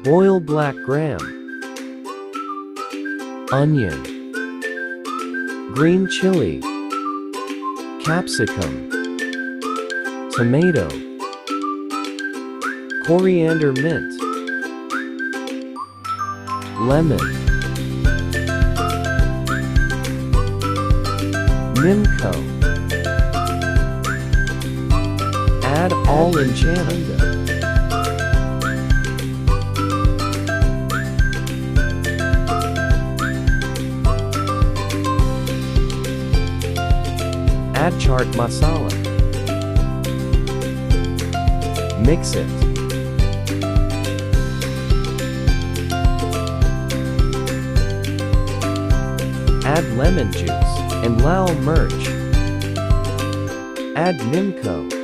Boil black gram, onion, green chili, capsicum, tomato, coriander mint, lemon, Nimco. Add all in chana. Add chaat masala. Mix it. Add lemon juice and lal mirch. Add Nimco.